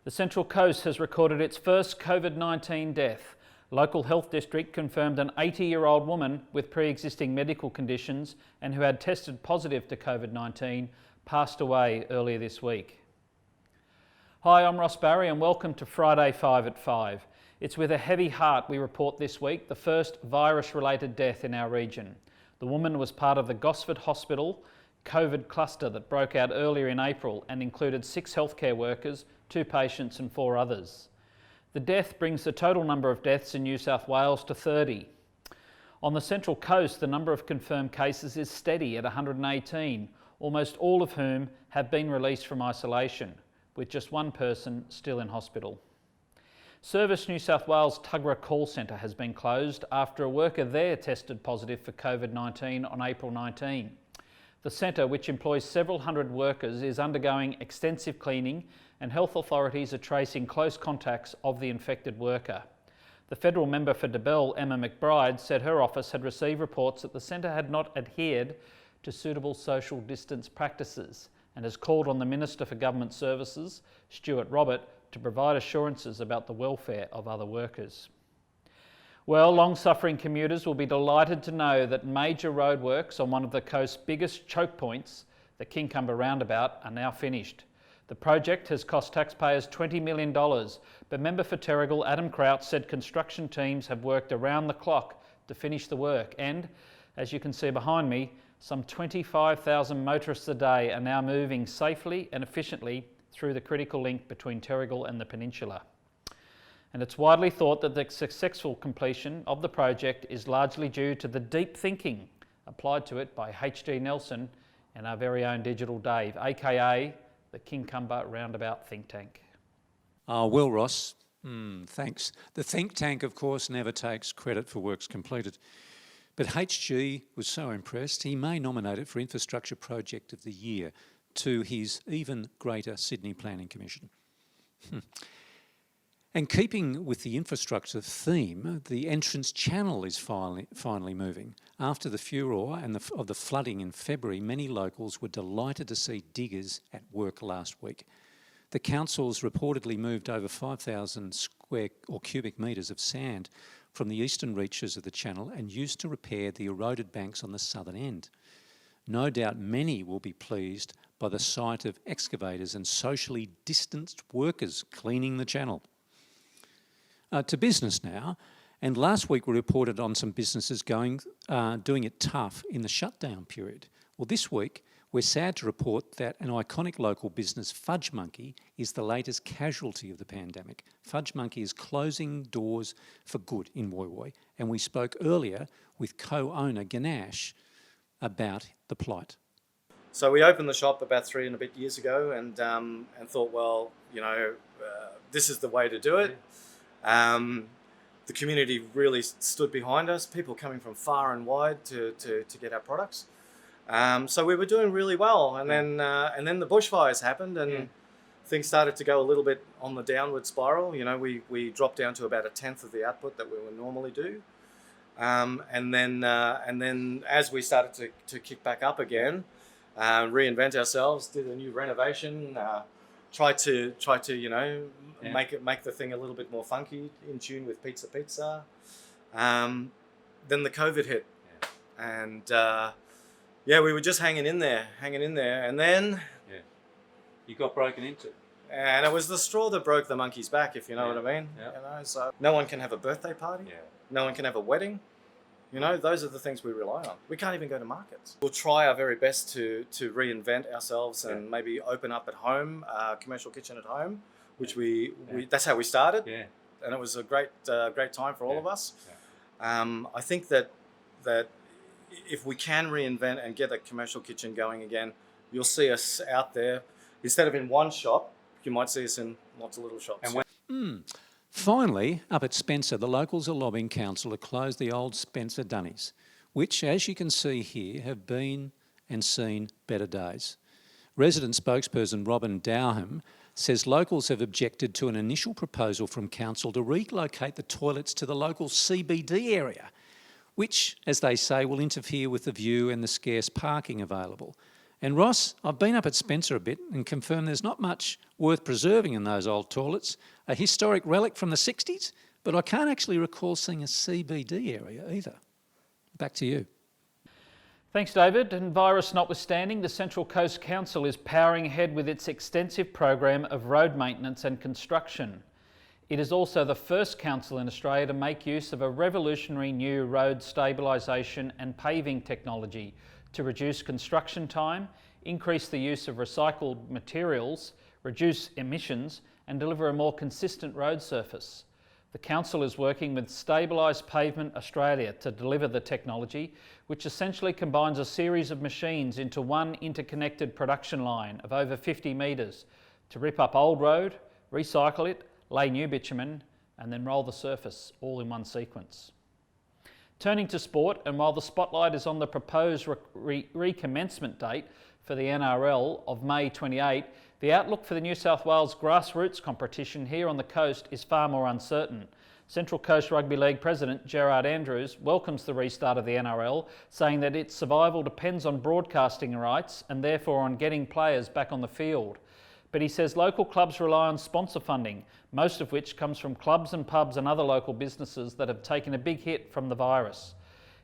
The Central Coast has recorded its first COVID-19 death. Local health district confirmed an 80-year-old woman with pre-existing medical conditions and who had tested positive to COVID-19 passed away earlier this week. Hi, I'm Ross Barry and welcome to Friday 5 at 5. It's with a heavy heart we report this week the first virus-related death in our region. The woman was part of the Gosford Hospital COVID cluster that broke out earlier in April and included 6 healthcare workers, 2 patients and 4 others. The death brings the total number of deaths in New South Wales to 30. On the Central Coast, the number of confirmed cases is steady at 118, almost all of whom have been released from isolation, with just 1 person still in hospital. Service New South Wales Tuggerah call centre has been closed after a worker there tested positive for COVID-19 on April 19. The centre, which employs several hundred workers, is undergoing extensive cleaning and health authorities are tracing close contacts of the infected worker. The federal member for Debelle, Emma McBride, said her office had received reports that the centre had not adhered to suitable social distance practices and has called on the Minister for Government Services, Stuart Robert, to provide assurances about the welfare of other workers. Well, long-suffering commuters will be delighted to know that major roadworks on one of the coast's biggest choke points, the Kincumber Roundabout, are now finished. The project has cost taxpayers $20 million, but member for Terrigal Adam Kraut said construction teams have worked around the clock to finish the work and, as you can see behind me, some 25,000 motorists a day are now moving safely and efficiently through the critical link between Terrigal and the peninsula. And it's widely thought that the successful completion of the project is largely due to the deep thinking applied to it by H.D. Nelson and our very own Digital Dave, aka the Kincumber Roundabout Think Tank. Well, Ross, thanks. The think tank, of course, never takes credit for works completed. But HG was so impressed, he may nominate it for Infrastructure Project of the Year to his even greater Sydney Planning Commission. And keeping with the infrastructure theme, the Entrance Channel is finally moving. After the furore of the flooding in February, many locals were delighted to see diggers at work last week. The council's reportedly moved over 5,000 square or cubic metres of sand from the eastern reaches of the channel and used to repair the eroded banks on the southern end. No doubt many will be pleased by the sight of excavators and socially distanced workers cleaning the channel. To business now, and last week we reported on some businesses doing it tough in the shutdown period. Well, this week we're sad to report that an iconic local business, Fudge Monkey, is the latest casualty of the pandemic. Fudge Monkey is closing doors for good in Woy Woy, and we spoke earlier with co-owner Ganesh about the plight. So we opened the shop about 3 and a bit years ago and thought, well, this is the way to do it. The community really stood behind us, people coming from far and wide to get our products. So we were doing really well, and then the bushfires happened and things started to go a little bit on the downward spiral. We dropped down to about 1/10 of the output that we would normally do. And then as we started to kick back up again, reinvent ourselves, did a new renovation, try to make the thing a little bit more funky, in tune with Pizza. Then the COVID hit, and we were just hanging in there, and then You got broken into. And it was the straw that broke the monkey's back, if you know what I mean. Yeah. So no one can have a birthday party. Yeah. No one can have a wedding. Those are the things we rely on. We can't even go to markets. We'll try our very best to reinvent ourselves and maybe open up at home, commercial kitchen at home, which we that's how we started. Yeah. And it was a great time for all of us. Yeah. I think that if we can reinvent and get a commercial kitchen going again, you'll see us out there. Instead of in one shop, you might see us in lots of little shops. Finally, up at Spencer, the locals are lobbying council to close the old Spencer Dunnies, which, as you can see here, have been and seen better days. Resident spokesperson Robin Dowham says locals have objected to an initial proposal from council to relocate the toilets to the local CBD area, which, as they say, will interfere with the view and the scarce parking available. And Ross, I've been up at Spencer a bit and confirmed there's not much worth preserving in those old toilets. A historic relic from the 60s, but I can't actually recall seeing a CBD area either. Back to you. Thanks, David. And virus notwithstanding, the Central Coast Council is powering ahead with its extensive program of road maintenance and construction. It is also the first council in Australia to make use of a revolutionary new road stabilisation and paving technology to reduce construction time, increase the use of recycled materials, reduce emissions and deliver a more consistent road surface. The council is working with Stabilised Pavement Australia to deliver the technology, which essentially combines a series of machines into one interconnected production line of over 50 metres to rip up old road, recycle it, lay new bitumen and then roll the surface all in one sequence. Turning to sport, and while the spotlight is on the proposed recommencement date for the NRL of May 28, the outlook for the New South Wales grassroots competition here on the coast is far more uncertain. Central Coast Rugby League President Gerard Andrews welcomes the restart of the NRL, saying that its survival depends on broadcasting rights and therefore on getting players back on the field. But he says local clubs rely on sponsor funding, most of which comes from clubs and pubs and other local businesses that have taken a big hit from the virus.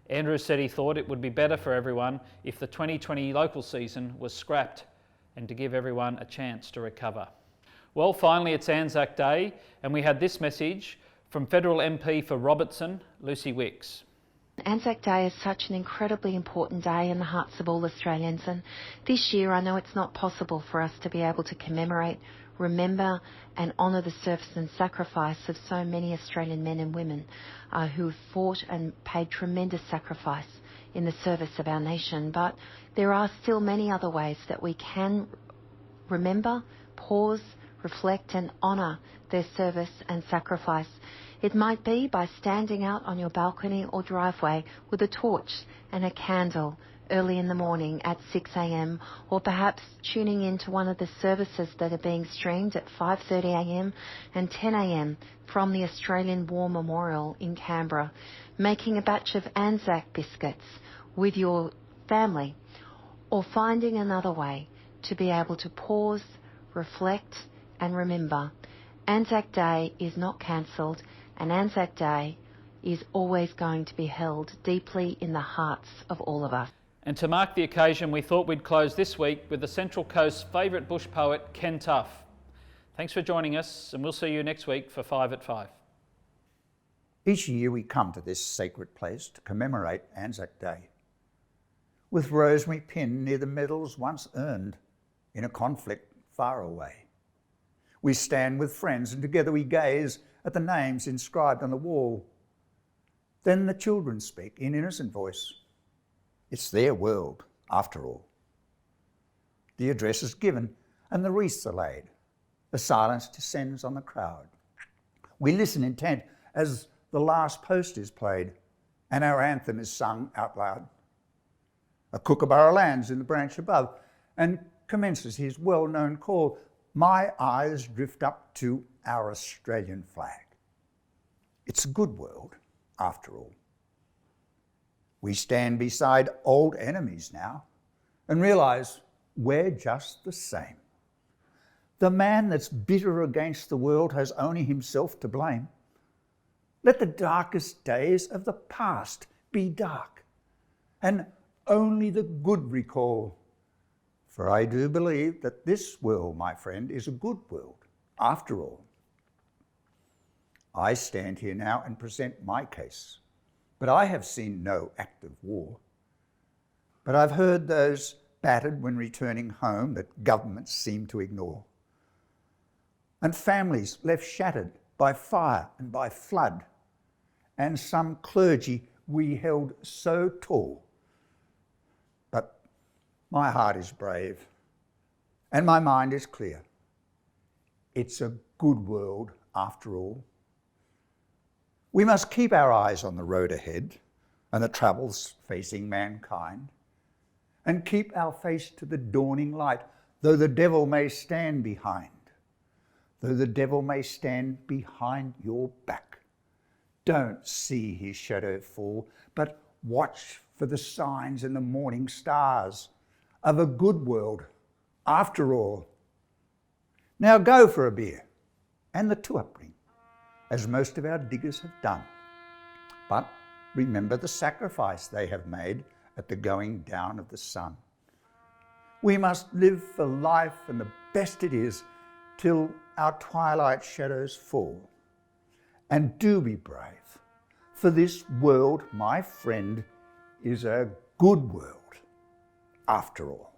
Andrews said he thought it would be better for everyone if the 2020 local season was scrapped and to give everyone a chance to recover. Well, finally it's Anzac Day, and we had this message from Federal MP for Robertson, Lucy Wicks. Anzac Day is such an incredibly important day in the hearts of all Australians, and this year I know it's not possible for us to be able to commemorate, remember and honour the service and sacrifice of so many Australian men and women who have fought and paid tremendous sacrifice in the service of our nation. But there are still many other ways that we can remember, pause, reflect and honour their service and sacrifice. It might be by standing out on your balcony or driveway with a torch and a candle early in the morning at 6 a.m, or perhaps tuning in to one of the services that are being streamed at 5:30 a.m. and 10 a.m. from the Australian War Memorial in Canberra, making a batch of Anzac biscuits with your family, or finding another way to be able to pause, reflect and remember. Anzac Day is not cancelled, and Anzac Day is always going to be held deeply in the hearts of all of us. And to mark the occasion, we thought we'd close this week with the Central Coast's favourite bush poet, Ken Tough. Thanks for joining us, and we'll see you next week for 5 at 5. Each year we come to this sacred place to commemorate Anzac Day, with rosemary pinned near the medals once earned in a conflict far away. We stand with friends and together we gaze at the names inscribed on the wall. Then the children speak in innocent voice. It's their world, after all. The address is given and the wreaths are laid. The silence descends on the crowd. We listen intent as the last post is played and our anthem is sung out loud. A kookaburra lands in the branch above and commences his well-known call. My eyes drift up to our Australian flag. It's a good world, after all. We stand beside old enemies now and realise we're just the same. The man that's bitter against the world has only himself to blame. Let the darkest days of the past be dark, and only the good recall. For I do believe that this world, my friend, is a good world, after all. I stand here now and present my case, but I have seen no active war. But I've heard those battered when returning home that governments seem to ignore, and families left shattered by fire and by flood, and some clergy we held so tall. But my heart is brave, and my mind is clear. It's a good world, after all. We must keep our eyes on the road ahead and the troubles facing mankind, and keep our face to the dawning light, though the devil may stand behind. Though the devil may stand behind your back. Don't see his shadow fall, but watch for the signs in the morning stars. of a good world after all. Now go for a beer and the two-up ring, as most of our diggers have done. But remember the sacrifice they have made at the going down of the sun. We must live for life and the best it is till our twilight shadows fall. And do be brave, for this world, my friend, is a good world after all.